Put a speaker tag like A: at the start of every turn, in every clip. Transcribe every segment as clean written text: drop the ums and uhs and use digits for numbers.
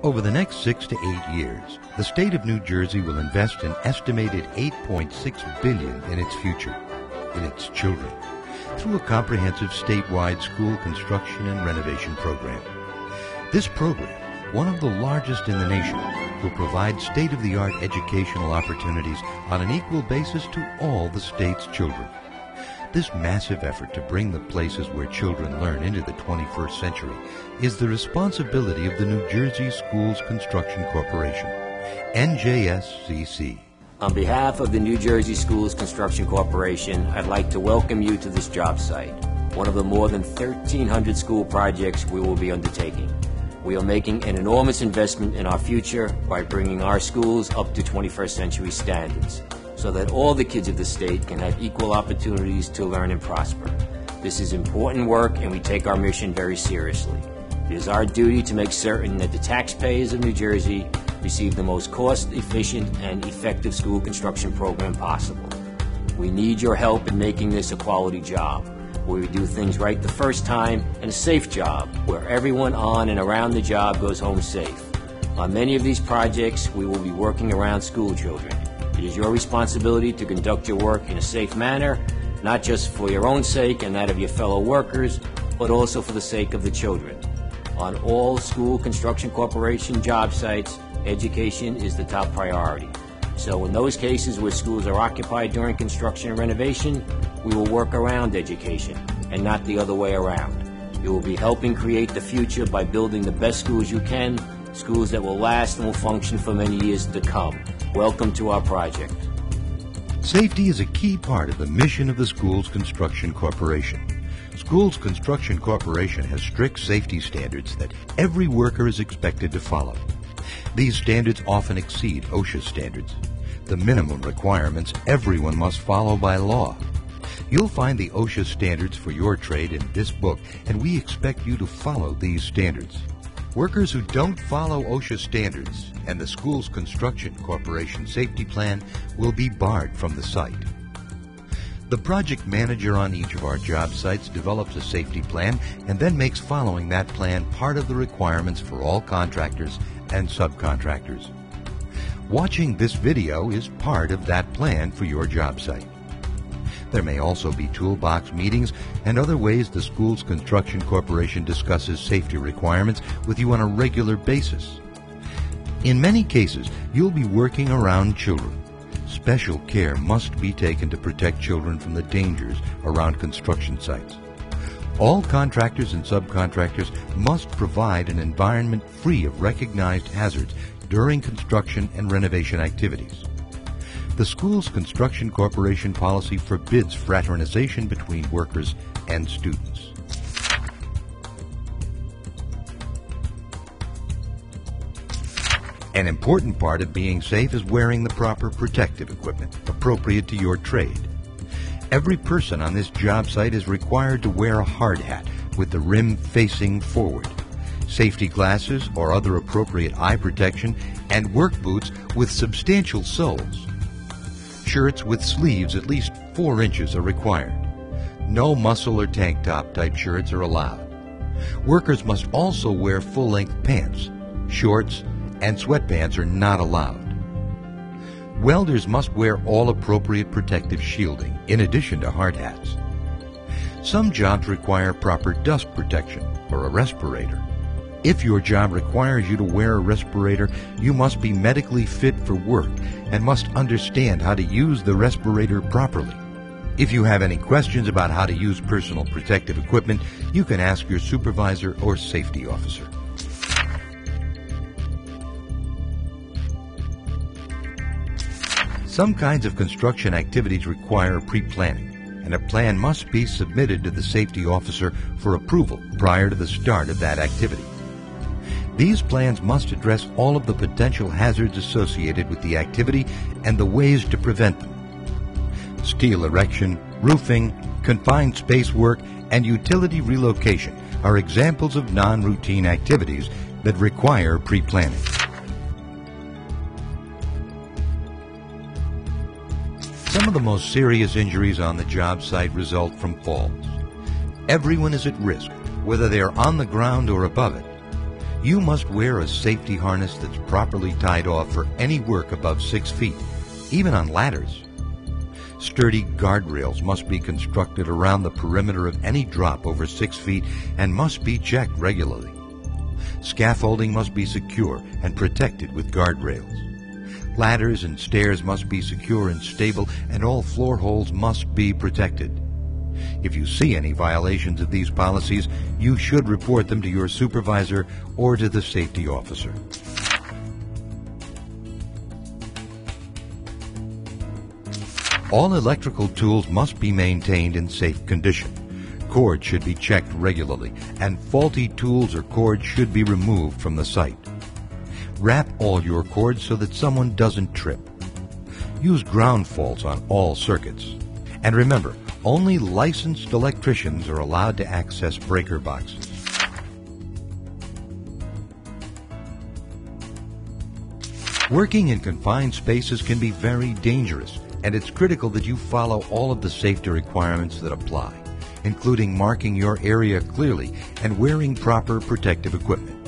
A: Over the next 6 to 8 years, the state of New Jersey will invest an estimated $8.6 billion in its future, in its children, through a comprehensive statewide school construction and renovation program. This program, one of the largest in the nation, will provide state-of-the-art educational opportunities on an equal basis to all the state's children. This massive effort to bring the places where children learn into the 21st century is the responsibility of the New Jersey Schools Construction Corporation, NJSCC.
B: On behalf of the New Jersey Schools Construction Corporation, I'd like to welcome you to this job site, one of the more than 1,300 school projects we will be undertaking. We are making an enormous investment in our future by bringing our schools up to 21st century standards, so that all the kids of the state can have equal opportunities to learn and prosper. This is important work, and we take our mission very seriously. It is our duty to make certain that the taxpayers of New Jersey receive the most cost-efficient and effective school construction program possible. We need your help in making this a quality job, where we do things right the first time, and a safe job, where everyone on and around the job goes home safe. On many of these projects, we will be working around school children. It is your responsibility to conduct your work in a safe manner, not just for your own sake and that of your fellow workers, but also for the sake of the children. On all School Construction Corporation job sites, education is the top priority. So in those cases where schools are occupied during construction and renovation, we will work around education and not the other way around. You will be helping create the future by building the best schools you can, schools that will last and will function for many years to come. Welcome to our project.
A: Safety is a key part of the mission of the Schools Construction Corporation. Schools Construction Corporation has strict safety standards that every worker is expected to follow. These standards often exceed OSHA standards, the minimum requirements everyone must follow by law. You'll find the OSHA standards for your trade in this book, and we expect you to follow these standards. Workers who don't follow OSHA standards and the Schools Construction Corporation safety plan will be barred from the site. The project manager on each of our job sites develops a safety plan and then makes following that plan part of the requirements for all contractors and subcontractors. Watching this video is part of that plan for your job site. There may also be toolbox meetings and other ways the Schools Construction Corporation discusses safety requirements with you on a regular basis. In many cases, you'll be working around children. Special care must be taken to protect children from the dangers around construction sites. All contractors and subcontractors must provide an environment free of recognized hazards during construction and renovation activities. The Schools Construction Corporation policy forbids fraternization between workers and students. An important part of being safe is wearing the proper protective equipment appropriate to your trade. Every person on this job site is required to wear a hard hat with the rim facing forward, safety glasses or other appropriate eye protection, and work boots with substantial soles. Shirts with sleeves at least 4 inches are required. No muscle or tank top type shirts are allowed. Workers must also wear full-length pants. Shorts and sweatpants are not allowed. Welders must wear all appropriate protective shielding in addition to hard hats. Some jobs require proper dust protection or a respirator. If your job requires you to wear a respirator, you must be medically fit for work and must understand how to use the respirator properly. If you have any questions about how to use personal protective equipment, you can ask your supervisor or safety officer. Some kinds of construction activities require pre-planning, and a plan must be submitted to the safety officer for approval prior to the start of that activity. These plans must address all of the potential hazards associated with the activity and the ways to prevent them. Steel erection, roofing, confined space work, and utility relocation are examples of non-routine activities that require pre-planning. Some of the most serious injuries on the job site result from falls. Everyone is at risk, whether they are on the ground or above it. You must wear a safety harness that's properly tied off for any work above 6 feet, even on ladders. Sturdy guardrails must be constructed around the perimeter of any drop over 6 feet and must be checked regularly. Scaffolding must be secure and protected with guardrails. Ladders and stairs must be secure and stable, and all floor holes must be protected. If you see any violations of these policies, you should report them to your supervisor or to the safety officer. All electrical tools must be maintained in safe condition. Cords should be checked regularly, and faulty tools or cords should be removed from the site. Wrap all your cords so that someone doesn't trip. Use ground faults on all circuits. And remember, only licensed electricians are allowed to access breaker boxes. Working in confined spaces can be very dangerous, and it's critical that you follow all of the safety requirements that apply, including marking your area clearly and wearing proper protective equipment.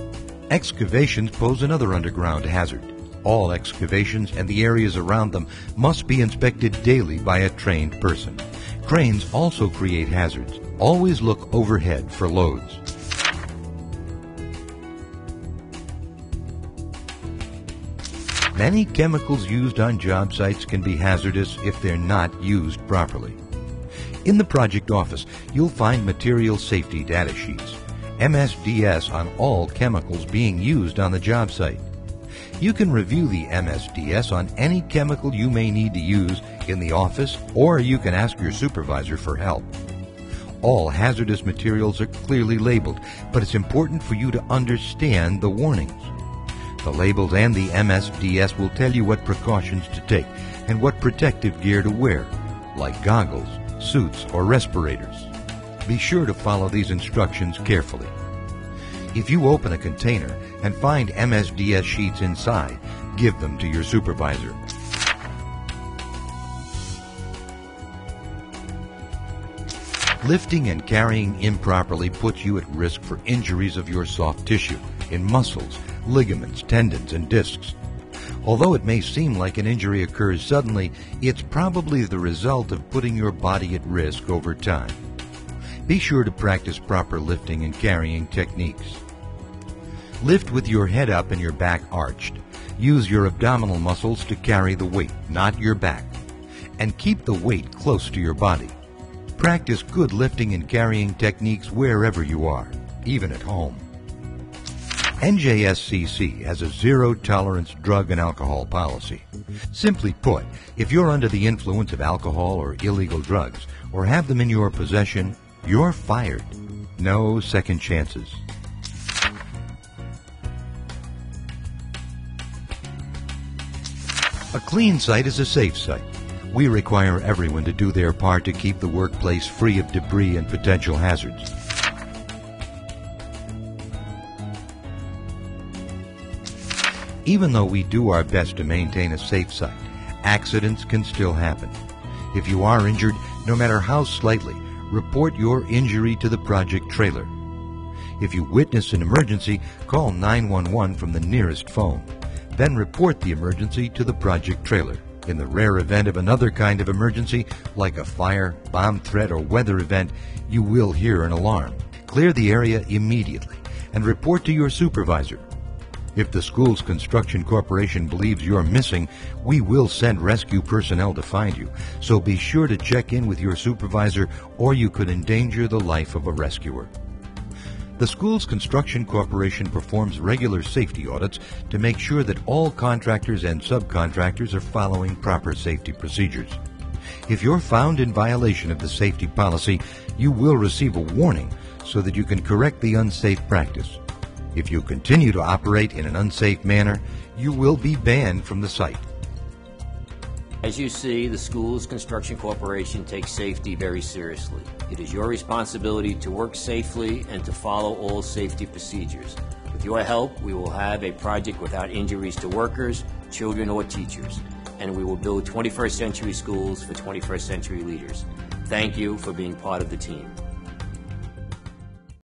A: Excavations pose another underground hazard. All excavations and the areas around them must be inspected daily by a trained person. Cranes also create hazards. Always look overhead for loads. Many chemicals used on job sites can be hazardous if they're not used properly. In the project office, you'll find material safety data sheets, MSDS on all chemicals being used on the job site. You can review the MSDS on any chemical you may need to use in the office, or you can ask your supervisor for help. All hazardous materials are clearly labeled, but it's important for you to understand the warnings. The labels and the MSDS will tell you what precautions to take and what protective gear to wear, like goggles, suits, or respirators. Be sure to follow these instructions carefully. If you open a container and find MSDS sheets inside, give them to your supervisor. Lifting and carrying improperly puts you at risk for injuries of your soft tissue in muscles, ligaments, tendons, and discs. Although it may seem like an injury occurs suddenly, it's probably the result of putting your body at risk over time. Be sure to practice proper lifting and carrying techniques. Lift with your head up and your back arched. Use your abdominal muscles to carry the weight, not your back. And keep the weight close to your body. Practice good lifting and carrying techniques wherever you are, even at home. NJSCC has a zero-tolerance drug and alcohol policy. Simply put, if you're under the influence of alcohol or illegal drugs, or have them in your possession, you're fired. No second chances. A clean site is a safe site. We require everyone to do their part to keep the workplace free of debris and potential hazards. Even though we do our best to maintain a safe site, accidents can still happen. If you are injured, no matter how slightly, report your injury to the project trailer. If you witness an emergency, call 911 from the nearest phone. Then report the emergency to the project trailer. In the rare event of another kind of emergency, like a fire, bomb threat, or weather event, you will hear an alarm. Clear the area immediately and report to your supervisor. If the school's construction corporation believes you're missing, we will send rescue personnel to find you, so be sure to check in with your supervisor or you could endanger the life of a rescuer. The school's construction corporation performs regular safety audits to make sure that all contractors and subcontractors are following proper safety procedures. If you're found in violation of the safety policy, you will receive a warning so that you can correct the unsafe practice. If you continue to operate in an unsafe manner, you will be banned from the site.
B: As you see, the school's construction corporation takes safety very seriously. It is your responsibility to work safely and to follow all safety procedures. With your help, we will have a project without injuries to workers, children, or teachers, and we will build 21st century schools for 21st century leaders. Thank you for being part of the team.